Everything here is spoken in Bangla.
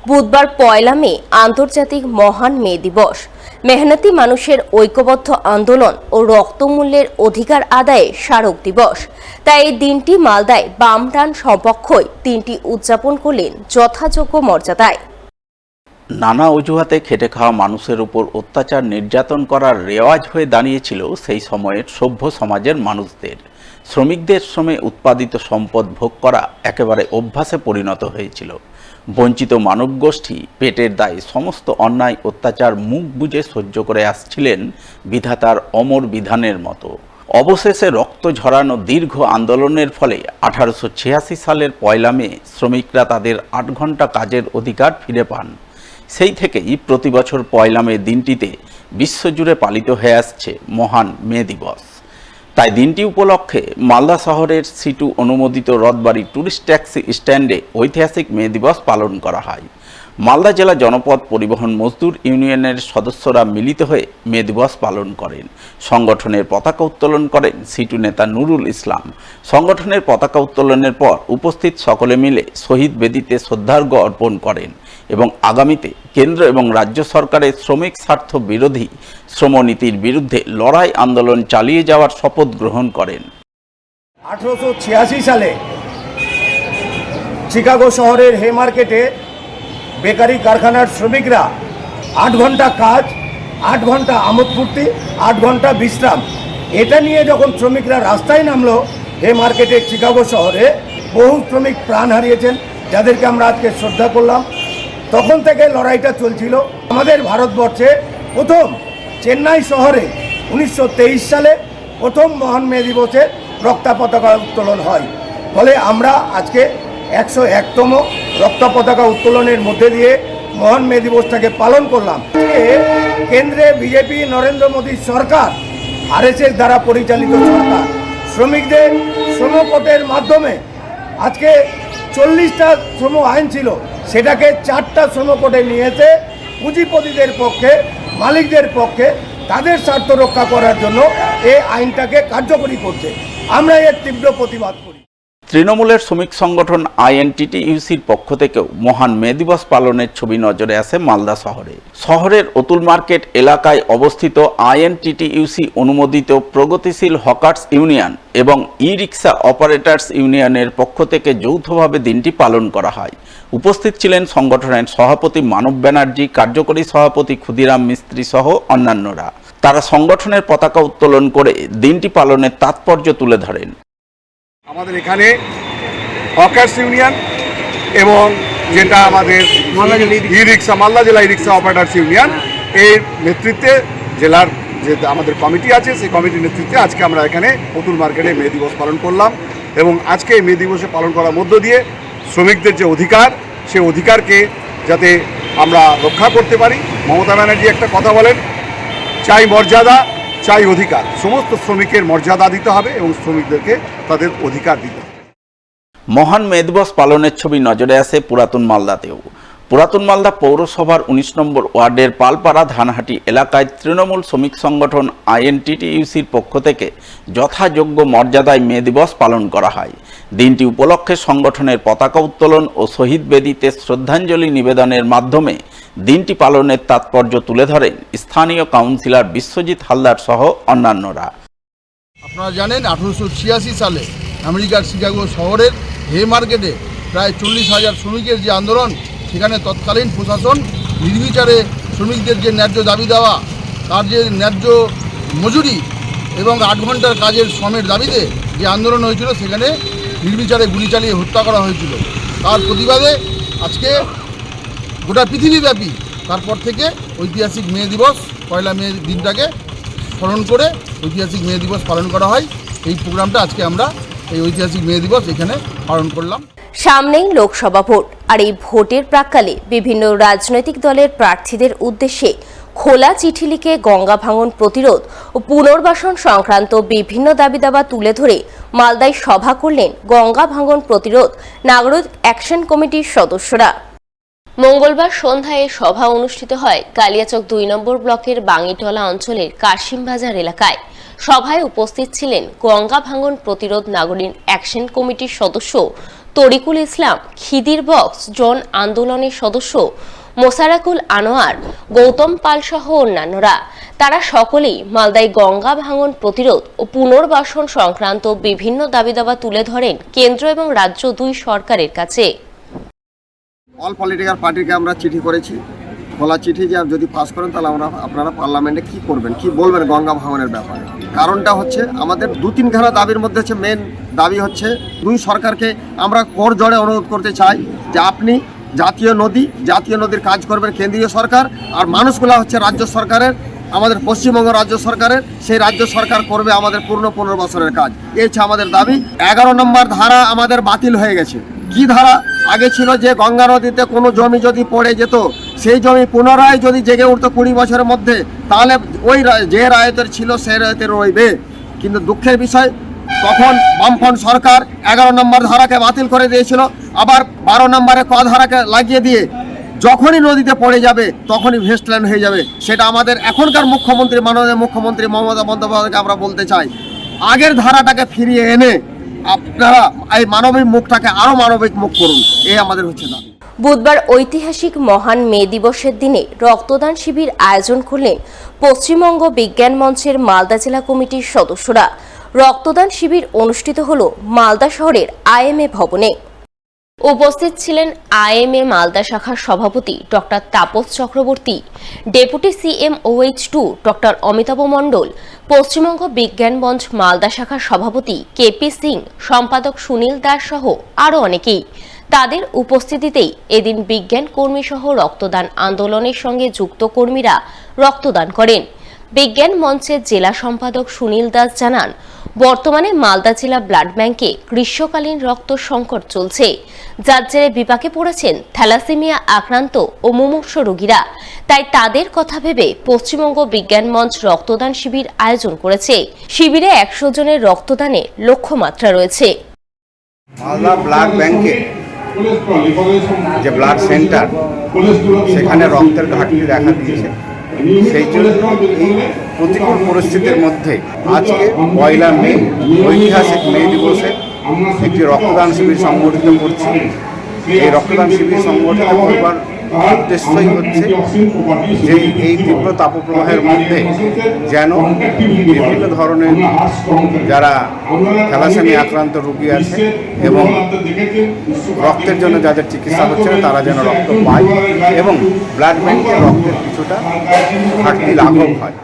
বুধবার ১ মে আন্তর্জাতিক মহান মে দিবস। মেহনতি মানুষের ঐক্যবদ্ধ আন্দোলন ও রক্তমূল্যের অধিকার আদায়ে স্মারক দিবস। তাই এই দিনটি মালদায় বামটান সপক্ষই দিনটি উদযাপন করলেন যথাযোগ্য মর্যাদায়। নানা অজুহাতে খেটে খাওয়া মানুষের উপর অত্যাচার নির্যাতন করার রেওয়াজ হয়ে দাঁড়িয়েছিল সেই সময়ের সভ্য সমাজের মানুষদের। শ্রমিকদের শ্রমে উৎপাদিত সম্পদ ভোগ করা একেবারে অভ্যাসে পরিণত হয়েছিল। বঞ্চিত মানবগোষ্ঠী পেটের দায়ে সমস্ত অন্যায় অত্যাচার মুখ বুজে সহ্য করে আসছিলেন বিধাতার অমর বিধানের মতো। অবশেষে রক্ত ঝরানো দীর্ঘ আন্দোলনের ফলে 1886 সালের 1 মে শ্রমিকরা তাদের 8 ঘন্টা কাজের অধিকার ফিরে পান। সেই থেকেই প্রতি বছর 1 মে দিনটিতে বিশ্বজুড়ে পালিত হয়ে আসছে মহান মে দিবস। তাই দিনটি উপলক্ষে মালদা শহরের C2 অনুমোদিত রথবাড়ি টুরিস্ট ট্যাক্সি স্ট্যান্ডে ঐতিহাসিক মে দিবস পালন করা হয়। মালদা জেলা জনপদ পরিবহন মজদুর ইউনিয়নের সদস্যরা মিলিত হয়ে মে দিবস পালন করেন। সংগঠনের পতাকা উত্তোলন করেন C2 নেতা নুরুল ইসলাম। সংগঠনের পতাকা উত্তোলনের পর উপস্থিত সকলে মিলে শহীদ বেদিতে শ্রদ্ধার্ঘ্য অর্পণ করেন এবং আগামীতে কেন্দ্র এবং রাজ্য সরকারের শ্রমিক স্বার্থ বিরোধী শ্রমনীতির বিরুদ্ধে লড়াই আন্দোলন চালিয়ে যাওয়ার শপথ গ্রহণ করেন। 1886 সালে শিকাগো শহরের হে মার্কেটে বেকারি কারখানার শ্রমিকরা 8 ঘন্টা কাজ, 8 ঘন্টা আমোদ ফুর্তি, 8 ঘন্টা বিশ্রাম, এটা নিয়ে যখন শ্রমিকরা রাস্তায় নামলো হে মার্কেটে শিকাগো শহরে, বহু শ্রমিক প্রাণ হারিয়েছেন যাদেরকে আমরা আজকে শ্রদ্ধা করলাম। তখন থেকে লড়াইটা চলছিল। আমাদের ভারতবর্ষে প্রথম চেন্নাই শহরে 1923 সালে প্রথম মহান মে দিবসে রক্তা পতাকা উত্তোলন হয়। ফলে আমরা আজকে 101তম রক্তা পতাকা উত্তোলনের মধ্যে দিয়ে মহান মে দিবসটাকে পালন করলাম। কেন্দ্রে বিজেপি নরেন্দ্র মোদীর সরকার, RSS দ্বারা পরিচালিত সরকার, শ্রমিকদের শ্রমকোটের মাধ্যমে আজকে 40টা শ্রম আইন ছিল, সেটাকে 4টা শ্রমকোটে নিয়ে এসে পুঁজিপতিদের পক্ষে, মালিকদের পক্ষে তাদের স্বার্থ রক্ষা করার জন্য এই আইনটাকে কার্যকরী করছে। আমরা এর তীব্র প্রতিবাদ করি। তৃণমূলের শ্রমিক সংগঠন INTTUCর পক্ষ থেকেও মহান মে দিবস পালনের ছবি নজরে আসে মালদা শহরে। শহরের অতুল মার্কেট এলাকায় অবস্থিত INTTUC অনুমোদিত প্রগতিশীল হকার্স ইউনিয়ন এবং ই-রিক্সা অপারেটার্স ইউনিয়নের পক্ষ থেকে যৌথভাবে দিনটি পালন করা হয়। উপস্থিত ছিলেন সংগঠনের সভাপতি মানব ব্যানার্জি, কার্যকরী সভাপতি ক্ষুদিরাম মিস্ত্রি সহ অন্যান্যরা। তারা সংগঠনের পতাকা উত্তোলন করে দিনটি পালনের তাৎপর্য তুলে ধরেন। আমাদের এখানে হকার্স ইউনিয়ন এবং যেটা আমাদের ই-রিক্সা, মালদা জেলা ই-রিক্সা অপারেটার্স ইউনিয়ন, এর নেতৃত্বে জেলার যে আমাদের কমিটি আছে, সেই কমিটির নেতৃত্বে আজকে আমরা এখানে অতুল মার্কেটে মে দিবস পালন করলাম। এবং আজকে মে দিবসে পালন করার মধ্য দিয়ে শ্রমিকদের যে অধিকার, সেই অধিকারকে যাতে আমরা রক্ষা করতে পারি। মমতা ব্যানার্জি একটা কথা বলেন, চাই মর্যাদা, চাই অধিকার। সমস্ত শ্রমিকের মর্যাদা দিতে হবে এবং শ্রমিকদেরকে তাদের অধিকার দিতে হবে। মহান মে দিবস পালনের ছবি নজরে আসে পুরাতন মালদাতেও। পুরাতন মালদা পৌরসভার 19 নম্বর ওয়ার্ডের পালপাড়া ধানহাটি এলাকায় তৃণমূল শ্রমিক সংগঠন INTTUCর পক্ষ থেকে যথাযোগ্য মর্যাদায় মে দিবস পালন করা হয়। দিনটি উপলক্ষে সংগঠনের পতাকা উত্তোলন ও শহীদ বেদিতে শ্রদ্ধাঞ্জলি নিবেদনের মাধ্যমে দিনটি পালনের তাৎপর্য তুলে ধরেন স্থানীয় কাউন্সিলর বিশ্বজিৎ হালদার সহ অন্যান্যরা। আপনারা জানেন 1886 সালে আমেরিকার শিকাগো শহরের হে মার্কেটে প্রায় 40,000 শ্রমিকের যে আন্দোলন, সেখানে তৎকালীন প্রশাসন নির্বিচারে শ্রমিকদের যে ন্যায্য দাবি দেওয়া, তার যে ন্যায্য মজুরি এবং 8 ঘন্টার কাজের শ্রমের দাবিতে যে আন্দোলন হয়েছিল, সেখানে নির্বিচারে গুলি চালিয়ে হত্যা করা হয়েছিল। তার প্রতিবাদে আজকে গোটা পৃথিবীব্যাপী তারপর থেকে ঐতিহাসিক মে দিবস 1 মে দিনটাকে স্মরণ করে ঐতিহাসিক মে দিবস পালন করা হয়। এই প্রোগ্রামটা আজকে আমরা এই ঐতিহাসিক মে দিবস এখানে পালন করলাম। সামনেই লোকসভা ভোট, আর এই ভোটের প্রাক্কালে বিভিন্ন রাজনৈতিক দলের প্রার্থীদের উদ্দেশ্যে খোলা চিঠি লিখে গঙ্গা ভাঙন প্রতিরোধ ও পুনর্বাসন সংক্রান্ত বিভিন্ন দাবিদাবা তুলে ধরে মালদায় সভা করলেন গঙ্গা ভাঙন প্রতিরোধ নাগরিক অ্যাকশন কমিটির সদস্যরা। মঙ্গলবার সন্ধ্যায় সভা অনুষ্ঠিত হয় কালিয়াচক 2 নম্বর ব্লকের বাঙ্গিটলা অঞ্চলের কাশিমবাজার এলাকায়। সভায় উপস্থিত ছিলেন গঙ্গা ভাঙন প্রতিরোধ নাগরিক অ্যাকশন কমিটির সদস্য তরিকুল ইসলাম, খিদির বক্স জন আন্দোলনের সদস্য মোশাররফুল আনোয়ার, গৌতম পাল সহ অন্যান্যরা। তারা সকলেই মালদায় গঙ্গা ভাঙন প্রতিরোধ ও পুনর্বাসন সংক্রান্ত বিভিন্ন দাবিদাবা তুলে ধরেন কেন্দ্র এবং রাজ্য দুই সরকারের কাছে। অল পলিটিক্যাল পার্টিকে আমরা চিঠি করেছি, খোলা চিঠি, যে যদি পাস করেন তাহলে আপনারা পার্লামেন্টে কি করবেন, কি বলবেন গঙ্গা ভাঙনের ব্যাপারে। কারণটা হচ্ছে আমাদের 2-3 খানা দাবির মধ্যে হচ্ছে মেন দাবি হচ্ছে দুই সরকারকে আমরা কোর জোড়ে অনুরোধ করতে চাই যে আপনি জাতীয় নদীর কাজ করবেন কেন্দ্রীয় সরকার, আর মানুষগুলো হচ্ছে রাজ্য সরকারের, আমাদের পশ্চিমবঙ্গ রাজ্য সরকারের, সেই রাজ্য সরকার করবে আমাদের পুনর্বাসনের কাজ। এই হচ্ছে আমাদের দাবি। 11 নম্বর ধারা আমাদের বাতিল হয়ে গেছে। কি ধারা? আগে ছিল যে গঙ্গা নদীতে কোনো জমি যদি পড়ে যেত, সেই জমি পুনরায় যদি জেগে উঠতো 20 বছরের মধ্যে, তাহলে ওই যে রায়তের ছিল সেই রায়তে রইবে। কিন্তু দুঃখের বিষয়, তখন বামফ্রন্ট সরকার 11 নম্বর ধারাকে বাতিল করে দিয়েছিল, আবার 12 নম্বরে ক ধারাকে লাগিয়ে দিয়ে যখনই নদীতে পড়ে যাবে তখনই ভেস্টল্যান্ড হয়ে যাবে। সেটা আমাদের এখনকার মুখ্যমন্ত্রী, মাননীয় মুখ্যমন্ত্রী মমতা বন্দ্যোপাধ্যায়কে আমরা বলতে চাই, আগের ধারাটাকে ফিরিয়ে এনে আপনারা এই মানবিক মুখটাকে আরো মানবিক মুখ করুন। এই আমাদের হচ্ছে না। বুধবার ঐতিহাসিক মহান মে দিবসের দিনে রক্তদান শিবির আয়োজন করলেন পশ্চিমবঙ্গ বিজ্ঞান মঞ্চের মালদা জেলা কমিটির সদস্যরা। রক্তদান শিবির অনুষ্ঠিত হল মালদা শহরের আইএমএ ভবনে। উপস্থিত ছিলেন আইএমএ মালদা শাখার সভাপতি doctor Tapas Chakraborty, deputy CMOH2 doctor Amitabh Mondal, Paschimbanga Bigyan Mancha Malda শাখার সভাপতি KP সিং, সম্পাদক সুনীল দাস সহ আরও অনেকেই। তাদের উপস্থিতিতেই এদিন বিজ্ঞান কর্মী সহ রক্তদান আন্দোলনের সঙ্গে যুক্ত কর্মীরা রক্তদান করেন। বিজ্ঞান মঞ্চের জেলা সম্পাদক সুনীল দাস জানান, বর্তমানে মালদা জেলা ব্লাড ব্যাংকে গ্রীষ্মকালীন রক্ত সংকট চলছে, যার জেরে বিপাকে পড়েছেন থ্যালাসেমিয়া আক্রান্ত ও মুমূর্ষ রোগীরা। তাই তাদের কথা ভেবে পশ্চিমবঙ্গ বিজ্ঞান মঞ্চ রক্তদান শিবির আয়োজন করেছে। শিবিরে 100 জনের রক্তদানে লক্ষ্যমাত্রা রয়েছে। মালদা ব্লাড ব্যাংকে যে ব্লাড সেন্টার, সেখানে রক্তের ঘাটতি দেখা দিয়েছে। সেই জন্য এই প্রতিকূল পরিস্থিতির মধ্যে আজকে 1 মে ঐতিহাসিক মে দিবসে একটি রক্তদান শিবির সংগঠিত করছি। এই রক্তদান শিবির সংগঠিত করবার উদ্দেশ্যই হচ্ছে যে এই তীব্র তাপপ্রবাহের মধ্যে যেন বিভিন্ন ধরনের যারা থ্যালাসেমিয়া আক্রান্ত রোগী আছে এবং রক্তের জন্য যাদের চিকিৎসা হচ্ছে না, তারা যেন রক্ত পায় এবং ব্লাড ব্যাংকে রক্তের কিছুটা ঘাটতি লাঘব হয়।